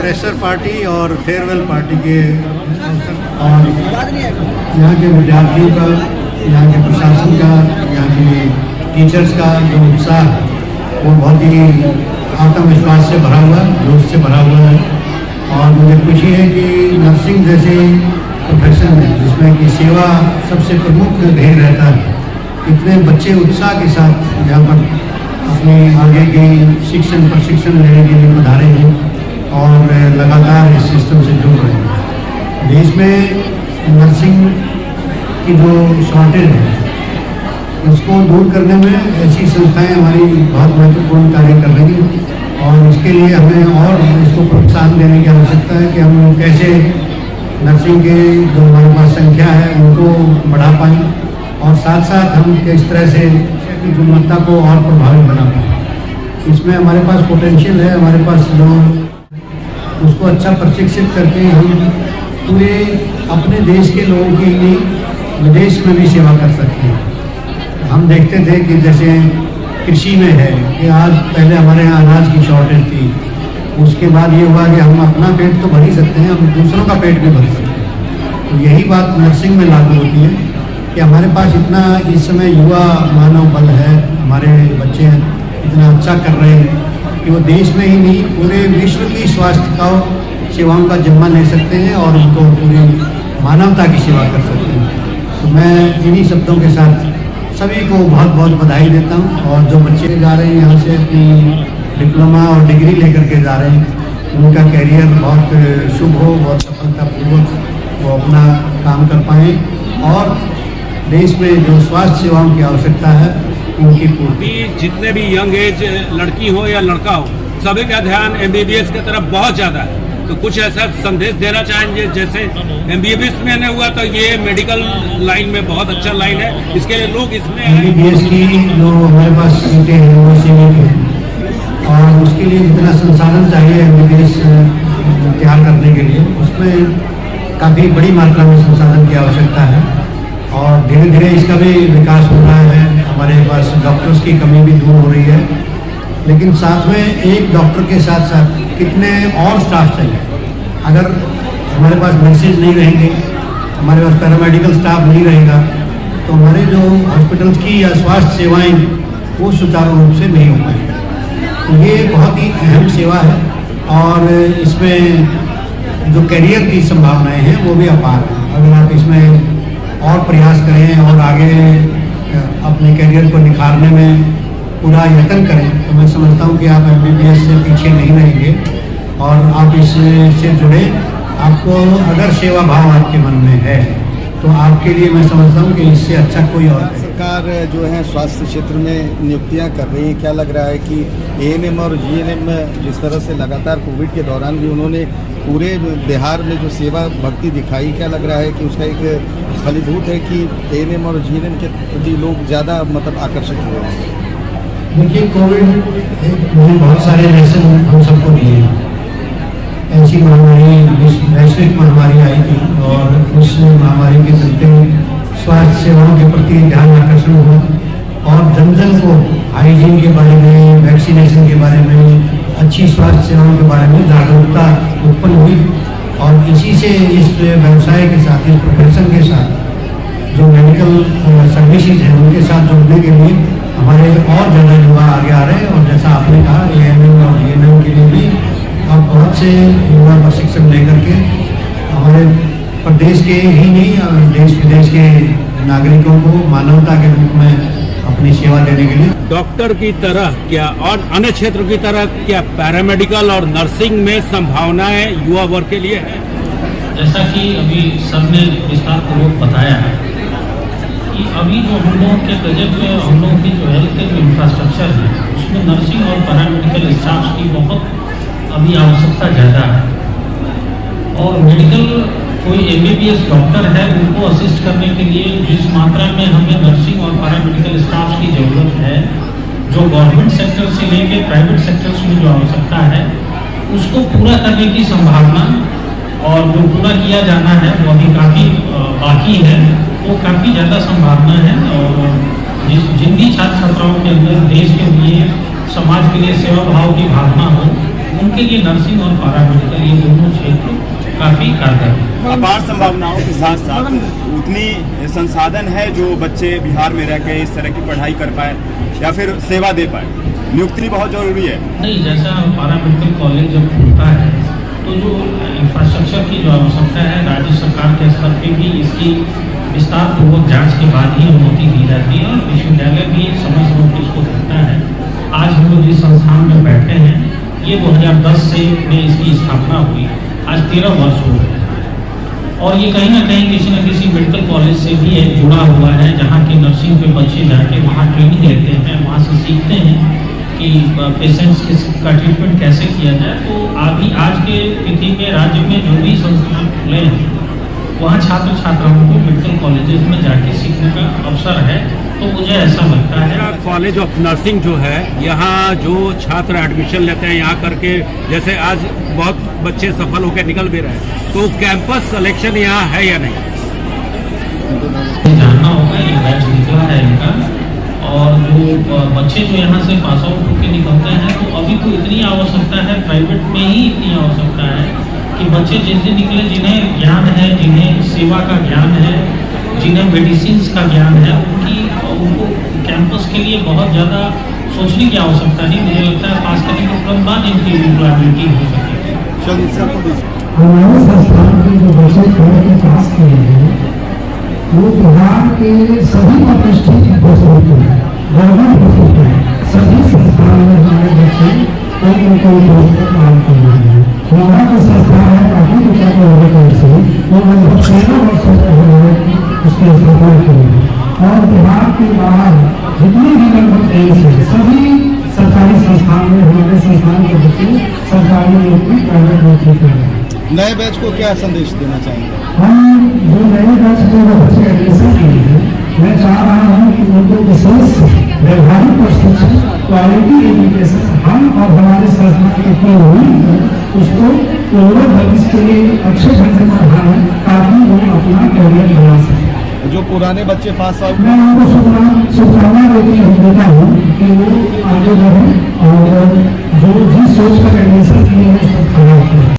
Fresher party और farewell party के और यहाँ के विद्यार्थियों का, यहाँ के प्रशासन का, यहाँ के टीचर्स का जो उत्साह है वो बहुत ही आत्मविश्वास से भरा हुआ है, जोश से भरा हुआ है। और मुझे खुशी है कि नर्सिंग जैसे प्रोफेशन में जिसमें कि सेवा सबसे प्रमुख ध्येय रहता है, इतने बच्चे उत्साह के साथ यहाँ पर अपने आगे के प्रशिक्षण लेने के लिए पधारे हैं और लगातार इस सिस्टम से जुड़ रहे हैं। देश में नर्सिंग की जो शॉर्टेज है उसको दूर करने में ऐसी संस्थाएं हमारी बहुत महत्वपूर्ण कार्य कर रही हैं और इसके लिए हमें और इसको प्रोत्साहन देने की आवश्यकता है कि हम कैसे नर्सिंग के जो हमारे पास संख्या है उनको बढ़ा पाएँ और साथ साथ हम किस तरह से की गुणवत्ता को और प्रभावी बना पाएँ। इसमें हमारे पास पोटेंशियल है, हमारे पास जो उसको अच्छा प्रशिक्षित करके हम पूरे अपने देश के लोगों के लिए विदेश में भी सेवा कर सकते हैं। हम देखते थे कि जैसे कृषि में है कि आज पहले हमारे यहाँ अनाज की शॉर्टेज थी, उसके बाद ये हुआ कि हम अपना पेट तो भर ही सकते हैं, हम दूसरों का पेट भी भर सकते हैं। तो यही बात नर्सिंग में लागू होती है कि हमारे पास इतना इस समय युवा मानव बल है, हमारे बच्चे इतना अच्छा कर रहे हैं कि वो देश में ही नहीं पूरे विश्व की स्वास्थ्य सेवाओं का जिम्मा ले सकते हैं और उनको पूरी मानवता की सेवा कर सकते हैं। तो मैं इन्हीं शब्दों के साथ सभी को बहुत बहुत बधाई देता हूँ। और जो बच्चे जा रहे हैं यहाँ से अपनी डिप्लोमा और डिग्री लेकर के जा रहे हैं, उनका कैरियर बहुत शुभ हो, बहुत सफलतापूर्वक वो अपना काम कर पाएँ और देश में जो स्वास्थ्य सेवाओं की आवश्यकता है उनकी पूर्ति। जितने भी यंग एज लड़की हो या लड़का हो, सभी का ध्यान एमबीबीएस की तरफ बहुत ज़्यादा है। तो कुछ ऐसा संदेश देना चाहेंगे, जैसे एमबीबीएस में हुआ तो ये मेडिकल लाइन में बहुत अच्छा लाइन है, इसके लिए लोग इसमें एमबीबीएस की जो हमारे पास सीटें हैं वो सीमित हैं और उसके लिए जितना संसाधन चाहिए एमबीबीएस तैयार करने के लिए उसमें काफ़ी बड़ी मात्रा में संसाधन की आवश्यकता है और धीरे धीरे इसका भी विकास हो रहा है। हमारे पास डॉक्टर्स की कमी भी दूर हो रही है, लेकिन साथ में एक डॉक्टर के साथ साथ कितने और स्टाफ चाहिए। अगर हमारे पास नर्सेज नहीं रहेंगे, हमारे पास पैरामेडिकल स्टाफ नहीं रहेगा तो हमारे जो हॉस्पिटल्स की या स्वास्थ्य सेवाएं वो सुचारू रूप से नहीं हो पाएंगी। तो ये बहुत ही अहम सेवा है और इसमें जो करियर की संभावनाएँ हैं वो भी अपार हैं। अगर आप इसमें और प्रयास करें और आगे अपने करियर को निखारने में पूरा यत्न करें तो मैं समझता हूं कि आप एमबीबीएस से पीछे नहीं रहेंगे और आप इससे जुड़े। आपको अगर सेवा भाव आपके मन में है तो आपके लिए मैं समझता हूं कि इससे अच्छा कोई और नहीं। सरकार जो है स्वास्थ्य क्षेत्र में नियुक्तियां कर रही है, क्या लग रहा है कि एएनएम और जीएनएम जिस तरह से लगातार कोविड के दौरान भी उन्होंने पूरे बिहार में जो सेवा भक्ति दिखाई, क्या लग रहा है कि उसका एक फलीभूत है कि एएनएम और जीएनएम के प्रति लोग ज़्यादा मतलब आकर्षित हुए हैं? देखिए, कोविड में बहुत सारे लेसन हम सबको दिए। ऐसी महामारी वैश्विक महामारी आई थी और उस महामारी के चलते स्वास्थ्य सेवाओं के प्रति ध्यान आकर्षण हुआ और जन जन को हाइजीन के बारे में, वैक्सीनेशन के बारे में, अच्छी स्वास्थ्य सेवाओं के बारे में जागरूकता उत्पन्न हुई और इसी से इस व्यवसाय के साथ, इस प्रोफेशन के साथ जो मेडिकल सर्विसेज हैं उनके साथ जुड़ने के लिए हमारे और ज़्यादा युवा आगे आ रहे हैं। और जैसा आपने कहा एएनएम और जीएनएम के लिए भी अब बहुत से युवा प्रशिक्षण लेकर के हमारे प्रदेश के ही नहीं देश विदेश के नागरिकों को मानवता के रूप में अपनी सेवा देने के लिए डॉक्टर की तरह क्या और अन्य क्षेत्र की तरह क्या पैरामेडिकल और नर्सिंग में संभावनाएं युवा वर्ग के लिए है? जैसा कि अभी सबने विस्तार पूर्वक बताया है कि अभी जो हम लोगों के प्रोजेक्ट में हम लोगों की जो हेल्थ केयर इंफ्रास्ट्रक्चर है उसमें नर्सिंग और पैरामेडिकल स्टाफ की बहुत अभी आवश्यकता ज़्यादा है और मेडिकल कोई एमबीबीएस डॉक्टर है उनको असिस्ट करने के लिए जिस मात्रा में हमें नर्सिंग और पैरामेडिकल स्टाफ की ज़रूरत है, जो गवर्नमेंट सेक्टर से लेकर प्राइवेट सेक्टर्स में जो आवश्यकता है उसको पूरा करने की संभावना और जो पूरा किया जाना है वो अभी काफ़ी बाकी है, वो काफ़ी ज़्यादा संभावना है। और जिन भी छात्र छात्राओं के अंदर देश के लिए, समाज के लिए सेवा भाव की भावना हो, उनके लिए नर्सिंग और पैरामेडिकल ये दोनों क्षेत्र काफ़ी कारगर है। अपार संभावनाओं के साथ साथ उतनी संसाधन है जो बच्चे बिहार में रह के इस तरह की पढ़ाई कर पाए या फिर सेवा दे पाए, नियुक्ति बहुत जरूरी है। नहीं, जैसा पैरामेडिकल कॉलेज जब खुलता है तो जो इंफ्रास्ट्रक्चर की जो आवश्यकता है राज्य सरकार के स्तर पे भी इसकी विस्तार पूर्वक जांच के बाद ही अनुमति दी जाती है और विश्वविद्यालय भी समय समय पर इसको देखता है। आज हम लोग जिस संस्थान में बैठे हैं ये 2010 से में इसकी स्थापना हुई, आज 13 वर्ष हो गए और ये कहीं ना कहीं किसी न किसी मेडिकल कॉलेज से भी एक जुड़ा हुआ है, जहाँ के नर्सिंग के बच्चे जाके वहाँ ट्रेनिंग लेते हैं, वहाँ से सीखते हैं कि पेशेंट्स का ट्रीटमेंट कैसे किया जाए। तो अभी आज के तिथि में राज्य में जो भी संस्थान खुले हैं वहाँ छात्र छात्राओं को मेडिकल कॉलेजेस में जाके सीखने का अवसर है। तो मुझे ऐसा लगता है कॉलेज ऑफ नर्सिंग जो है, यहाँ जो छात्र एडमिशन लेते हैं यहाँ करके, जैसे आज बहुत बच्चे सफल होकर निकल भी रहे हैं, तो कैंपस सिलेक्शन यहाँ है या नहीं? जानना होगा, ये बैच निकला है इनका और जो बच्चे जो यहाँ से पास आउट होकर निकलते हैं तो अभी तो इतनी आवश्यकता है, प्राइवेट में ही इतनी आवश्यकता है कि बच्चे जिनसे निकले जिन्हें ज्ञान है, जिन्हें सेवा का ज्ञान है, जिन्हें मेडिसिन का ज्ञान है, उनको कैंपस के लिए बहुत ज़्यादा सोचने की आवश्यकता नहीं। मुझे लगता है पास करने के तुरंत बाद इनकी एम्प्लॉयबिलिटी हो सकेगी। हमारे संस्थान के जो बच्चे पढ़ के पास किए हैं वो बिहार के सभी प्रतिष्ठित हॉस्पिटल, गवर्नमेंट हॉस्पिटल, सभी संस्थान में हमारे बच्चे कोई न कोई पोस्ट पर काम कर रहे हैं। हमारा जो संस्थान है काफी विचार मेडिकल से वो लगभग 13 वर्षों से हमारे उसकी स्थापना की है और बिहार के बाहर जितने भी लगभग एम्स है सभी सरकारी संस्थान में हमारे संस्थान के बच्चे सरकारी नौकरी, प्राइवेट नौकरी कर रहे हैं। नए बैच को क्या संदेश देना चाहेंगे? हम जो नए बैच में जो बच्चे एडमिशन किए हैं, मैं चाह रहा हूँ कि उनको विशेष व्यवहारिक प्रशिक्षण, क्वालिटी एजुकेशन हम और हमारे संस्थान की टीम मिलकर उसको पूर्ण भविष्य के लिए अच्छे ढंग से पढ़ाएं ताकि वो अपना करियर बना सकें। जो पुराने बच्चे पास आउट, मैं उनको शुभकामना देता हूँ कि वो आगे बढ़े और जो जिस सोच का एडमिशन किए हैं उसको खड़ा करें।